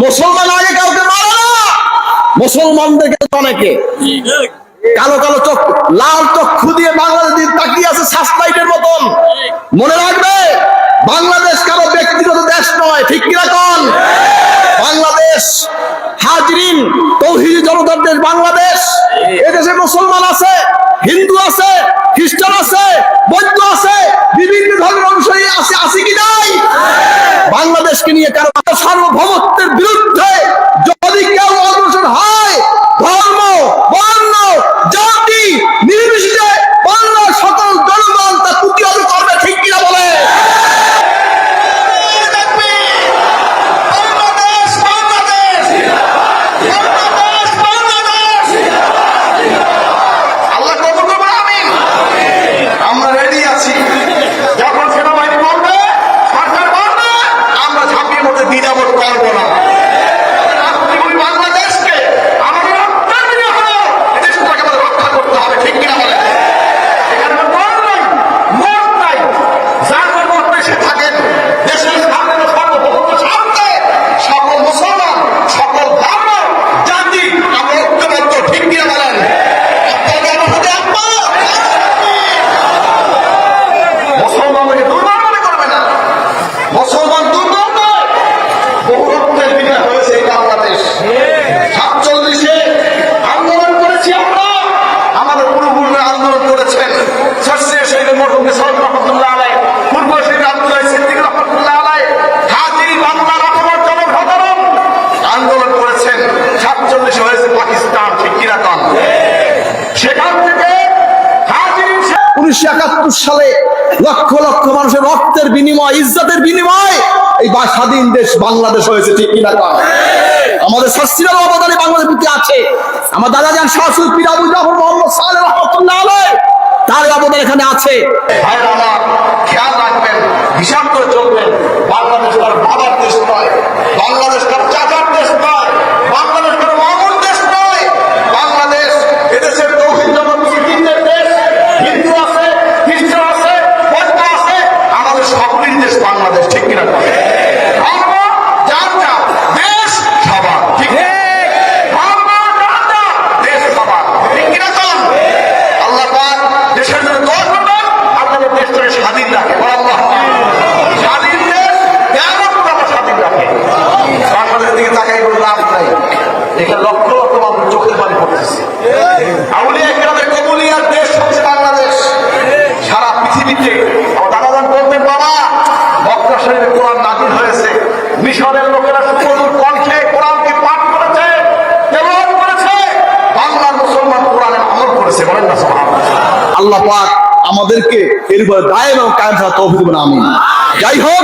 মুসলমান আগে কাউকে মারে না, মুসলমানদেরকে অনেকে কালো কালো চোখ, লাল চক্ষু দিয়ে বাংলাদেশ তাকিয়ে আছে সাসলাইটের মতন। মনে রাখবে, বাংলাদেশ কারো ব্যক্তিগত দেশ নয়, ঠিক কিনা কোন? বাংলাদেশ হাজরিন তৌহিদি জনতার দেশ বাংলাদেশ। এদেশে মুসলমান আছে, হিন্দু আছে, খ্রিস্টান আছে, বৌদ্ধ আছে, বিভিন্ন ধর্মের অনুসারী আছে, আছে কি নাই? বাংলাদেশকে নিয়ে কারো সার্বভৌমত্বের বিরুদ্ধে যদি কেউ অগ্রসর হয়, ধর্ম, বর্ণ, জাতি নির্বিশেষে বাংলার সকল জনগণ তা প্রতিহত করবে, ঠিক কিনা বলে? সালে লক্ষ লক্ষ মানুষের রক্তের বিনিময়, ইজ্জতের বিনিময় এই স্বাধীন দেশ বাংলাদেশ হয়েছে, ঠিক কিনা? আমাদের সস্তিরাল অবদানে বাংলাদেশ প্রতি আছে। আমার দাদা যান শাসুর পীর আবু জাফর মোহাম্মদ সালেহ রহমাতুল্লাহ আলাইহি, তার অবদান এখানে আছে। ভাইরা আমার, খেয়াল রাখবেন, হিসাব করে চলবেন। বাংলাদেশ তার বাবার দেশ নয়, বাংলাদেশ তার চাচার দেশ নয়, বাংলাদেশ তার মামুর দেশ নয়। বাংলাদেশ এদেশের তৌহিদ জগৎ মুসলিমদের দেশ। হিন্দু আছে, খ্রিস্টান আছে, বৌদ্ধ আছে, আমাদের সকলের দেশ বাংলাদেশ, ঠিক কিনা? ধর্ম যার যার, দেশ সবার, ঠিক? ধর্ম যার যার, দেশ সবার, ঠিক কিনা? আল্লাহ পাক দেশের জন্য দোয়া করবেন, আপনাদের দেশটাকে স্বাধীন রাখে। আল্লাহ স্বাধীন দেশ কেমন স্বাধীন রাখে। বাংলাদেশের দিকে তাকাই কোনো লাভ নাই, এখানে লক্ষ লক্ষ মানুষ চোখের পানি পড়তেছে। আউলিয়া কেরামের কবুলিয়ার দেশ হচ্ছে বাংলাদেশ। সারা পৃথিবীতে আমার দাদাজান বলতেন, বাবা মক্কা শরীফে কোরআন নাযিল হয়েছে, মিশরের লোকেরা সুমধুর কণ্ঠে কোরআনকে পাঠ করেছে, তেলাওয়াত করেছে, বাংলার মুসলমান কোরআনের আমল করেছে। বলেন না সুবহানাল্লাহ। আল্লাহ পাক আমাদেরকে এর উপর দায়েম এবং কায়েম থাকার তৌফিক দিবেন, আমিন। যাই হোক।